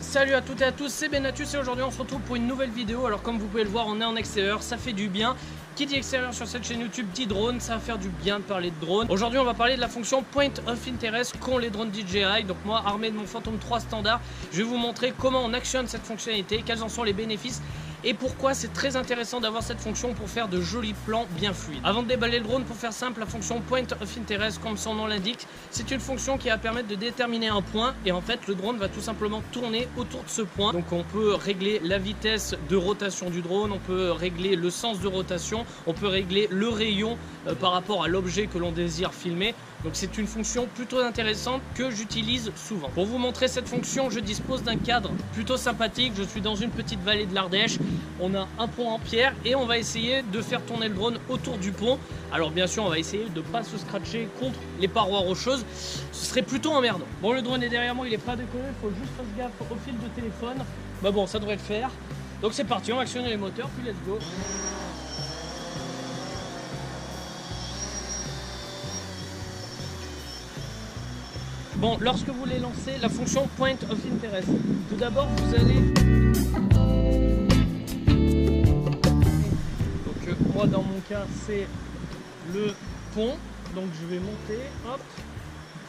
Salut à toutes et à tous, c'est Benatus et aujourd'hui on se retrouve pour une nouvelle vidéo. Alors comme vous pouvez le voir, on est en extérieur, ça fait du bien. Qui dit extérieur sur cette chaîne YouTube dit drone, ça va faire du bien de parler de drone. Aujourd'hui on va parler de la fonction Point of Interest qu'ont les drones DJI. Donc moi, armé de mon Phantom 3 standard, je vais vous montrer comment on actionne cette fonctionnalité, quels en sont les bénéfices et pourquoi c'est très intéressant d'avoir cette fonction pour faire de jolis plans bien fluides. Avant de déballer le drone, pour faire simple, la fonction Point of Interest, comme son nom l'indique, c'est une fonction qui va permettre de déterminer un point et en fait le drone va tout simplement tourner autour de ce point. Donc on peut régler la vitesse de rotation du drone, on peut régler le sens de rotation, on peut régler le rayon par rapport à l'objet que l'on désire filmer. Donc c'est une fonction plutôt intéressante que j'utilise souvent. Pour vous montrer cette fonction, je dispose d'un cadre plutôt sympathique. Je suis dans une petite vallée de l'Ardèche. On a un pont en pierre et on va essayer de faire tourner le drone autour du pont. Alors bien sûr, on va essayer de ne pas se scratcher contre les parois rocheuses. Ce serait plutôt emmerdant. Bon, le drone est derrière moi, il est prêt à décoller. Il faut juste faire gaffe au fil de téléphone. Bah bon, ça devrait le faire. Donc c'est parti, on va actionner les moteurs, puis let's go. Bon, lorsque vous voulez lancer la fonction Point of Interest, tout d'abord vous allez... Donc moi dans mon cas c'est le pont, donc je vais monter, hop.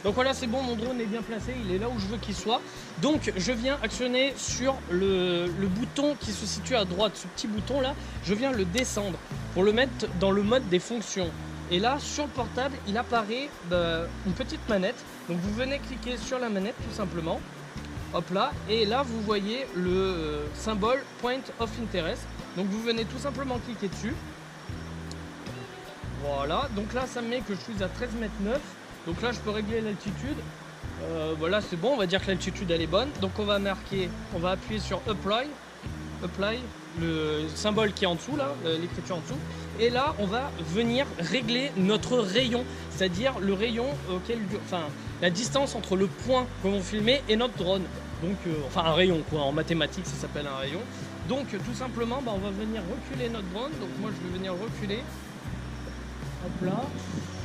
Donc voilà, c'est bon, mon drone est bien placé, il est là où je veux qu'il soit. Donc je viens actionner sur le bouton qui se situe à droite, ce petit bouton là, je viens le descendre pour le mettre dans le mode des fonctions. Et là, sur le portable, il apparaît une petite manette. Donc vous venez cliquer sur la manette tout simplement. Hop là. Et là, vous voyez le symbole Point of Interest. Donc vous venez tout simplement cliquer dessus. Voilà. Donc là, ça me met que je suis à 13,9 m. Donc là, je peux régler l'altitude. Voilà, c'est bon. On va dire que l'altitude, elle est bonne. Donc on va marquer, on va appuyer sur Apply. Apply, le symbole qui est en dessous là, l'écriture en dessous. Et là, on va venir régler notre rayon, c'est-à-dire le rayon auquel, enfin, la distance entre le point que l'on filmer et notre drone. Donc, enfin, un rayon quoi. En mathématiques, ça s'appelle un rayon. Donc, tout simplement, on va venir reculer notre drone. Donc, moi, je vais venir reculer. Hop là.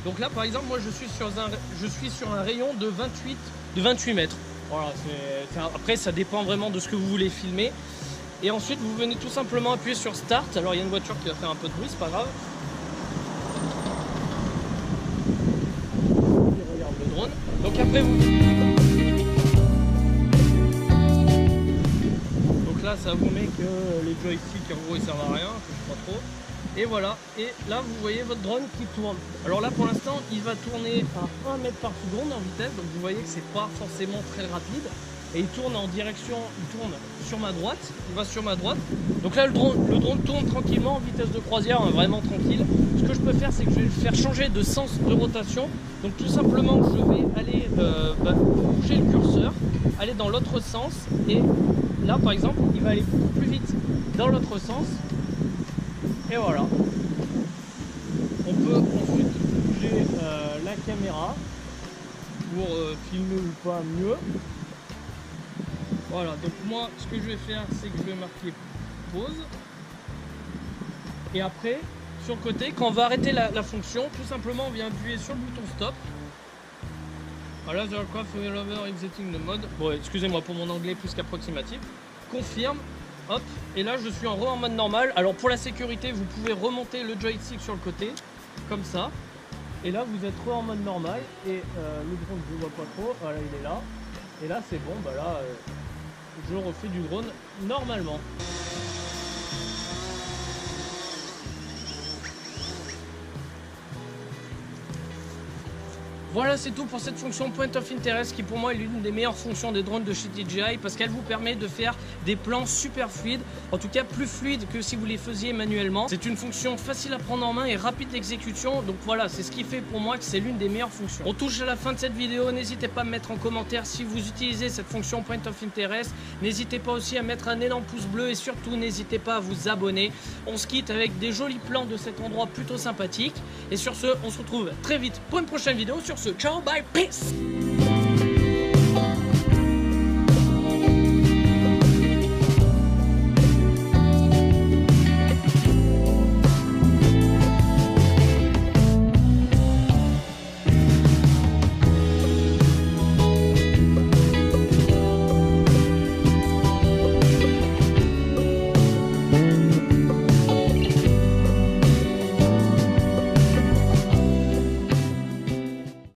Donc là, par exemple, moi, je suis sur un rayon de 28 mètres. Voilà. Après, ça dépend vraiment de ce que vous voulez filmer. Et ensuite, vous venez tout simplement appuyer sur Start. Alors, il y a une voiture qui va faire un peu de bruit, c'est pas grave. Il regarde le drone. Donc après, Donc là, ça vous met que les joysticks, en gros, ils servent à rien. Je sais pas trop. Et voilà. Et là, vous voyez votre drone qui tourne. Alors là, pour l'instant, il va tourner à 1 mètre par seconde en vitesse. Donc, vous voyez que c'est pas forcément très rapide. Et il tourne en direction, il tourne sur ma droite, il va sur ma droite. Donc là le drone tourne tranquillement en vitesse de croisière, hein, vraiment tranquille. Ce que je peux faire, c'est que je vais le faire changer de sens de rotation. Donc tout simplement je vais aller bouger le curseur, aller dans l'autre sens. Et là par exemple, il va aller beaucoup plus vite dans l'autre sens. Et voilà. On peut ensuite bouger la caméra pour filmer ou pas mieux. Voilà, donc moi ce que je vais faire, c'est que je vais marquer pause. Et après, sur le côté, quand on va arrêter la fonction, tout simplement on vient appuyer sur le bouton stop. Voilà, the aircraft will over exiting the mode. Bon, excusez-moi pour mon anglais plus qu'approximatif. Confirme, hop, et là je suis en mode normal. Alors pour la sécurité, vous pouvez remonter le joystick sur le côté, comme ça. Et là vous êtes en mode normal. Et le drone, je ne vois pas trop, voilà, il est là. Et là c'est bon, bah là... je refais du drone normalement. Voilà, c'est tout pour cette fonction Point of Interest qui pour moi est l'une des meilleures fonctions des drones de chez DJI parce qu'elle vous permet de faire des plans super fluides, en tout cas plus fluides que si vous les faisiez manuellement. C'est une fonction facile à prendre en main et rapide d'exécution, donc voilà, c'est ce qui fait pour moi que c'est l'une des meilleures fonctions. On touche à la fin de cette vidéo, n'hésitez pas à me mettre en commentaire si vous utilisez cette fonction Point of Interest. N'hésitez pas aussi à mettre un énorme pouce bleu et surtout n'hésitez pas à vous abonner. On se quitte avec des jolis plans de cet endroit plutôt sympathique. Et sur ce, on se retrouve très vite pour une prochaine vidéo. Sur ce, ciao, bye, peace!